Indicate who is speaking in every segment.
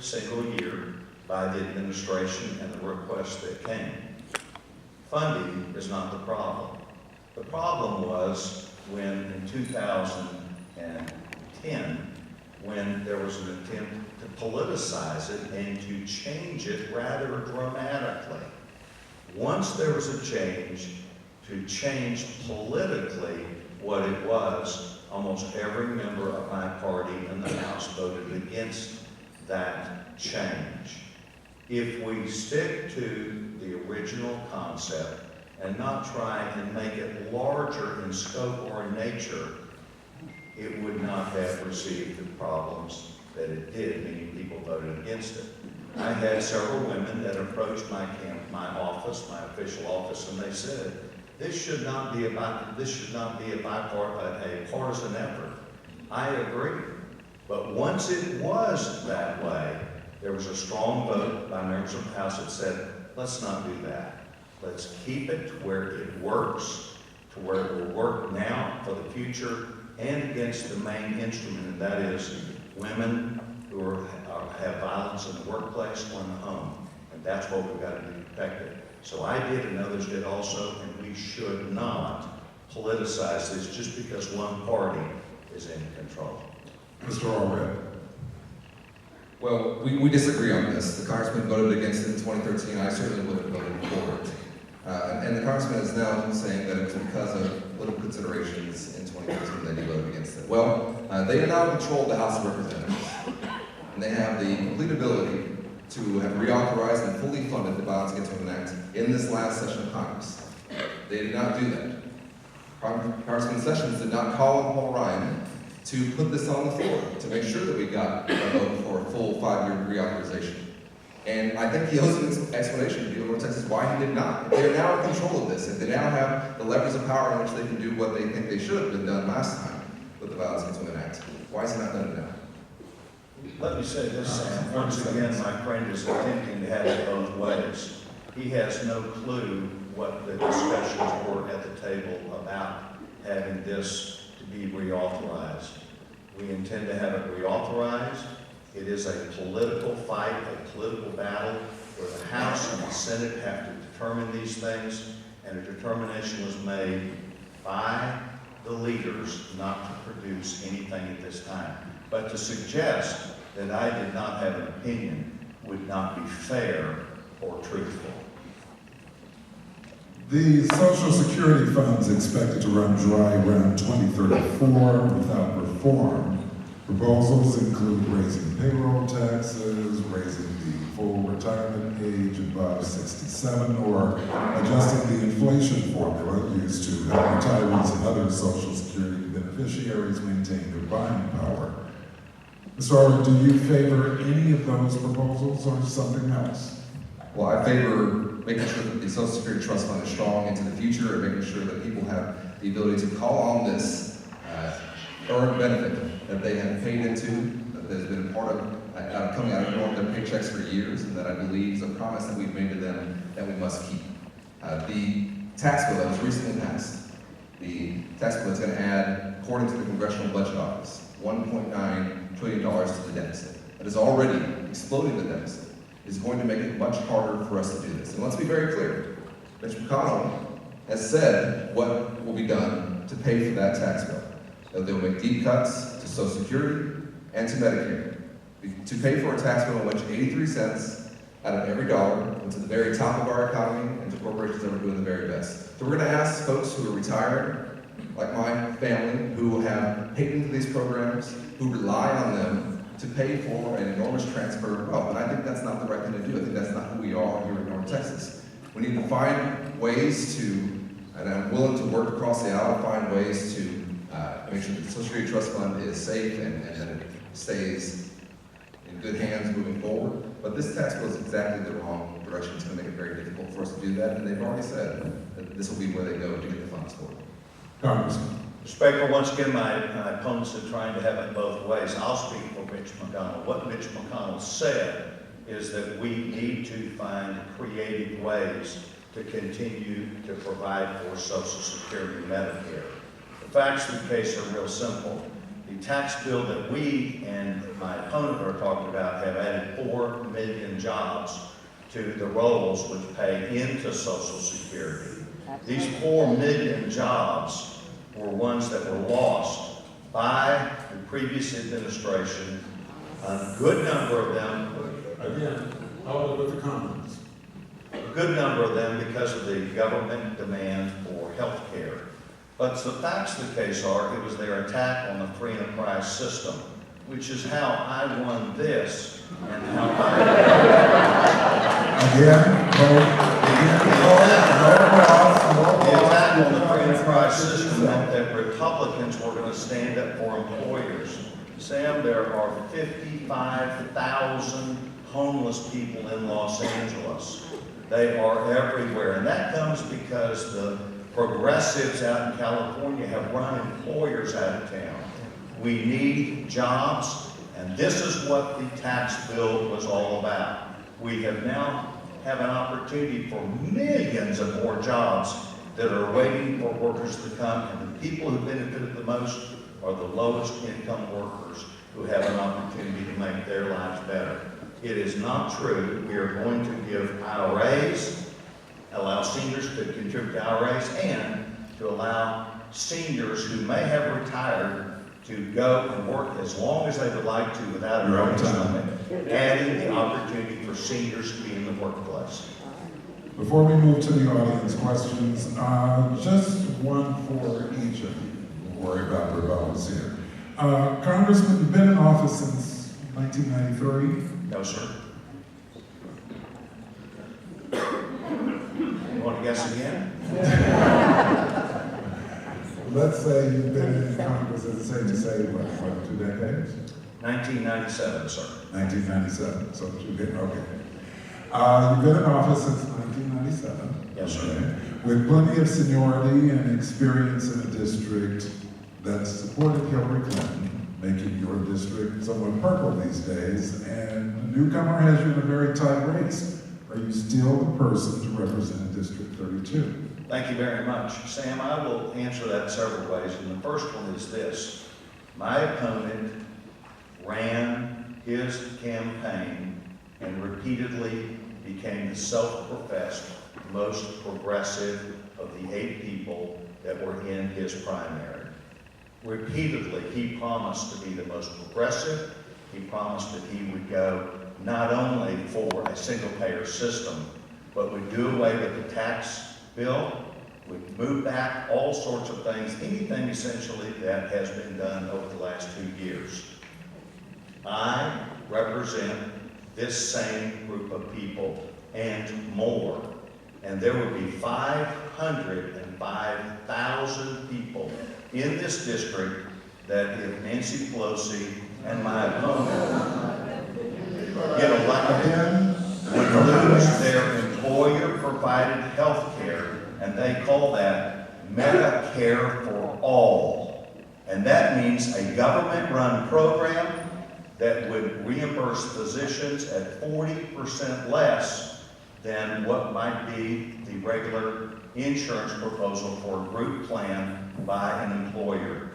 Speaker 1: single year by the administration and the requests that came. Funding is not the problem. The problem was when in 2010, when there was an attempt to politicize it and to change it rather dramatically. Once there was a change to change politically what it was, almost every member of my party in the House voted against that change. If we stick to the original concept and not try and make it larger in scope or nature, it would not have received the problems that it did, meaning people voted against it. I had several women that approached my office, my official office, and they said, this should not be a partisan effort. I agree. But once it was that way, there was a strong vote by members of the House that said, let's not do that. Let's keep it to where it works, to where it will work now for the future and against the main instrument, and that is women who have violence in the workplace or in the home. And that's what we've got to be protected. So I did and others did also, and we should not politicize this just because one party is in control.
Speaker 2: Mr. Allred.
Speaker 3: Well, we disagree on this. The congressman voted against it in 2013. I certainly would have voted for it. And the congressman is now saying that it was because of political considerations in 2013 that he voted against it. Well, they now control the House of Representatives, and they have the complete ability to have reauthorized and fully funded the Violence Against Women Act in this last session of Congress. They did not do that. Congressman Sessions did not call on Paul Ryan to put this on the floor, to make sure that we got a vote for a full 5-year reauthorization. And I think he owes an explanation to people in North Texas why he did not. If they are now in control of this, if they now have the levers of power in which they can do what they think they should have been done last time with the Violence Against Women Act, why is he not done it now?
Speaker 1: Let me say this, Sam. Once again, my friend is attempting to have it both ways. He has no clue what the discussions were at the table about having this to be reauthorized. We intend to have it reauthorized. It is a political fight, a political battle, where the House and the Senate have to determine these things, and a determination was made by the leaders not to produce anything at this time. But to suggest that I did not have an opinion would not be fair or truthful.
Speaker 2: The Social Security Fund is expected to run dry around 2034 without reform. Proposals include raising payroll taxes, raising the full retirement age above 67, or adjusting the inflation formula used to help retirees and other Social Security beneficiaries maintain their buying power. Mr. Allred, do you favor any of those proposals or something else?
Speaker 3: Well, I favor making sure that the Social Security Trust Fund is strong into the future and making sure that people have the ability to call on this earned benefit that they have paid into, that has been a part of coming out of their paychecks for years, and that I believe is a promise that we've made to them that we must keep. The tax bill that was recently passed, the tax bill is going to add, according to the Congressional Budget Office, $1.9 trillion to the deficit. That is already exploding the deficit. Is going to make it much harder for us to do this. And let's be very clear. Mitch McConnell has said what will be done to pay for that tax bill. That they will make deep cuts to Social Security and to Medicare. To pay for a tax bill in which 83 cents out of every dollar went to the very top of our economy and to corporations that were doing the very best. So we're going to ask folks who are retired, like my family, who have paid into these programs, who rely on them to pay for an enormous transfer of wealth. And I think that's not the right thing to do. I think that's not who we are here in North Texas. We need to find ways to, and I'm willing to work across the aisle to find ways to make sure that the Social Security Trust Fund is safe and that it stays in good hands moving forward. But this tax bill is exactly the wrong direction. It's going to make it very difficult for us to do that. And they've already said that this will be where they go to get the funds for it.
Speaker 2: Congressman.
Speaker 1: Mr. Speaker, once again, my opponents are trying to have it both ways. I'll speak for Mitch McConnell. What Mitch McConnell said is that we need to find creative ways to continue to provide for Social Security and Medicare. The facts of the case are real simple. The tax bill that we and my opponent are talking about have added 4 million jobs to the rolls which pay into Social Security. These 4 million jobs were ones that were lost by the previous administration. A good number of them,
Speaker 4: Again, hold it with the comments.
Speaker 1: a good number of them because of the government demand for health care. But the facts of the case are, it was their attack on the free enterprise system, which is how I won this and how
Speaker 2: Again,
Speaker 1: the attack on the free enterprise system meant that Republicans were going to stand up for employers. Sam, there are 55,000 homeless people in Los Angeles. They are everywhere, and that comes because the progressives out in California have run employers out of town. We need jobs, and this is what the tax bill was all about. We have now have an opportunity for millions of more jobs that are waiting for workers to come, and the people who benefited the most are the lowest income workers who have an opportunity to make their lives better. It is not true. We are going to give IRAs, allow seniors to contribute to IRAs, and to allow seniors who may have retired to go and work as long as they would like to without a bonus limit, adding the opportunity for seniors to be in the workplace.
Speaker 2: Before we move to the audience questions, just one for each of you. Don't worry about rebuttals here. Congressman, you've been in office since 1993.
Speaker 1: No, sir. You want to guess again?
Speaker 2: Let's say you've been in Congress, is it safe to say, what, 2 decades?
Speaker 1: 1997, sir.
Speaker 2: 1997, so 2 decades, okay. You've been in office since 1997.
Speaker 1: Yes, sir.
Speaker 2: Okay. With plenty of seniority and experience in a district that supported Hillary Clinton, making your district somewhat purple these days, and a newcomer has you in a very tight race. Are you still the person to represent District 32?
Speaker 1: Thank you very much. Sam, I will answer that several ways, and the first one is this. My opponent ran his campaign and repeatedly became the self-professed most progressive of the 8 people that were in his primary. Repeatedly, he promised to be the most progressive. He promised that he would go not only for a single-payer system, but would do away with the tax bill, would move back all sorts of things, anything essentially that has been done over the last 2 years. I represent this same group of people and more, and there would be 505,000 people in this district that if Nancy Pelosi and my opponent get elected, would lose their employer-provided health care, and they call that Medicare for all. And that means a government-run program that would reimburse physicians at 40% less than what might be the regular insurance proposal for a group plan by an employer.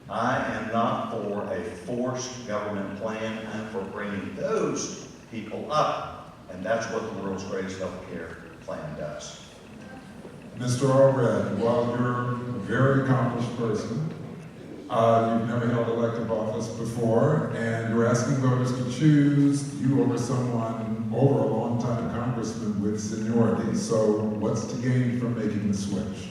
Speaker 1: I am not for a forced government plan. I'm for bringing those people up, and that's what the world's greatest health care plan does.
Speaker 2: Mr. Allred, while you're a very accomplished person, you've never held elective office before, and you're asking voters to choose you over someone, over a long-time congressman with seniority. So what's to gain from making the switch?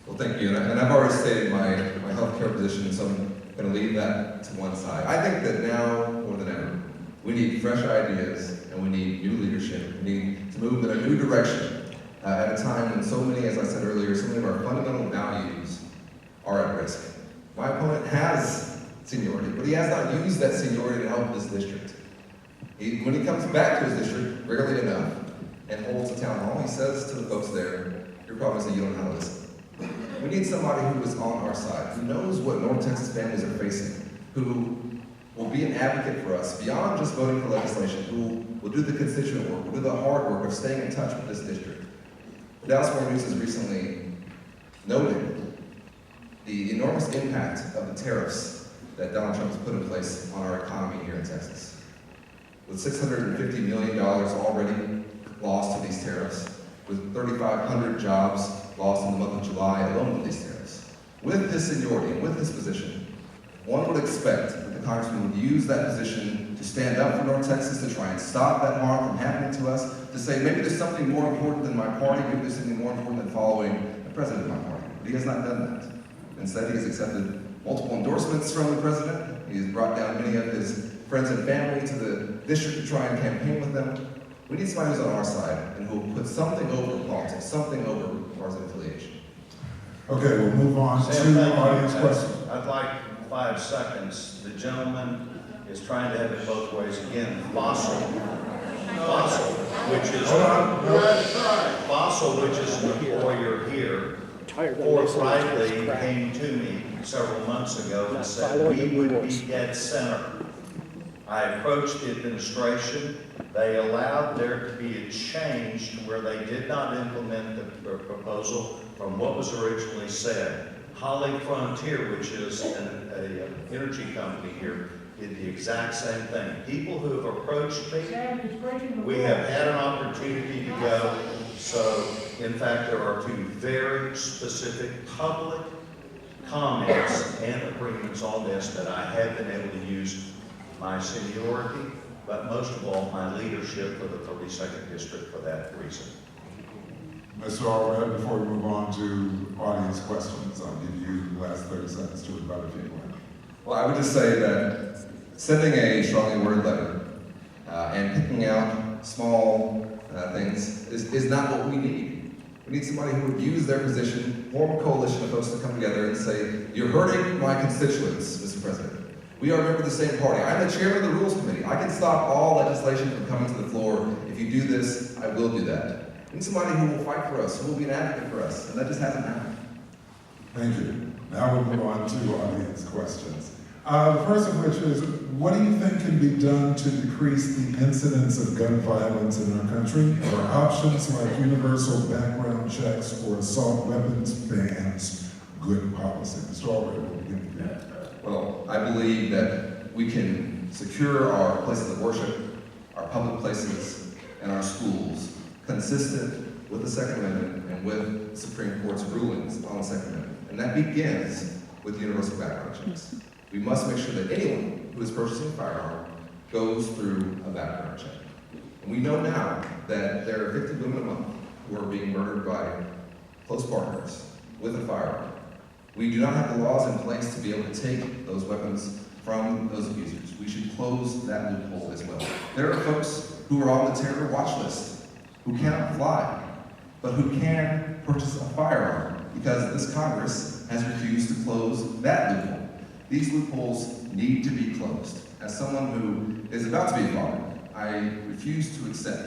Speaker 3: Well, thank you, and I've already stated my healthcare position, so I'm going to leave that to one side. I think that now, more than ever, we need fresh ideas, and we need new leadership. We need to move in a new direction at a time when so many, as I said earlier, so many of our fundamental values are at risk. My opponent has seniority, but he has not used that seniority to help this district. When he comes back to his district, rarely enough, and holds a town hall, he says to the folks there, "You're probably saying you don't know how to listen." We need somebody who is on our side, who knows what North Texas families are facing, who will be an advocate for us beyond just voting for legislation, who will do the constituent work, will do the hard work of staying in touch with this district. The Dallas Morning News has recently noted the enormous impact of the tariffs that Donald Trump has put in place on our economy here in Texas. With $650 million already lost to these tariffs, with 3,500 jobs lost in the month of July alone to these tariffs. With his seniority and with his position, one would expect that the congressman would use that position to stand up for North Texas, to try and stop that harm from happening to us, to say maybe there's something more important than my party, maybe there's something more important than following the president of my party. But he has not done that. Instead, he has accepted multiple endorsements from the president. He has brought down many of his friends and family to the district to try and campaign with them. We need somebody who's on our side and who will put something over politics, something over partisan affiliation.
Speaker 2: Okay, we'll move on
Speaker 1: Sam,
Speaker 2: to
Speaker 1: thank you.
Speaker 2: audience questions.
Speaker 1: I'd like 5 seconds. The gentleman is trying to have it both ways again. Fossil, which is
Speaker 2: Hold on. No.
Speaker 1: Fossil, which is an employer here, forthrightly came to me several months ago and said we would be dead center. I approached the administration. They allowed there to be a change to where they did not implement the proposal from what was originally said. Holly Frontier, which is an energy company here, did the exact same thing. People who have approached me, we have had an opportunity to go. So, in fact, there are 2 very specific public comments and agreements on this that I have been able to use my seniority, but most of all, my leadership for the 32nd District for that reason.
Speaker 2: Mr. Allred, before we move on to audience questions, I'll give you the last 30 seconds to rebut if you want.
Speaker 3: Well, I would just say that sending a strongly worded letter and picking out small things is not what we need. We need somebody who would use their position, form a coalition of folks to come together and say, you're hurting my constituents, Mr. President. We are a member of the same party. I'm the chairman of the Rules Committee. I can stop all legislation from coming to the floor. If you do this, I will do that. We need somebody who will fight for us, who will be an advocate for us, and that just hasn't happened.
Speaker 2: Thank you. Now we'll move on to audience questions. The first of which is, what do you think can be done to decrease the incidence of gun violence in our country? Are options like universal background checks or assault weapons bans good policy? Mr. Allred, we'll begin with you.
Speaker 3: Well, I believe that we can secure our places of worship, our public places, and our schools consistent with the Second Amendment and with the Supreme Court's rulings on the Second Amendment. And that begins with universal background checks. We must make sure that anyone who is purchasing a firearm goes through a background check. And we know now that there are 50 women a month who are being murdered by close partners with a firearm. We do not have the laws in place to be able to take those weapons from those abusers. We should close that loophole as well. There are folks who are on the terror watch list who cannot fly, but who can purchase a firearm because this Congress has refused to close that loophole. These loopholes need to be closed. As someone who is about to be a father, I refuse to accept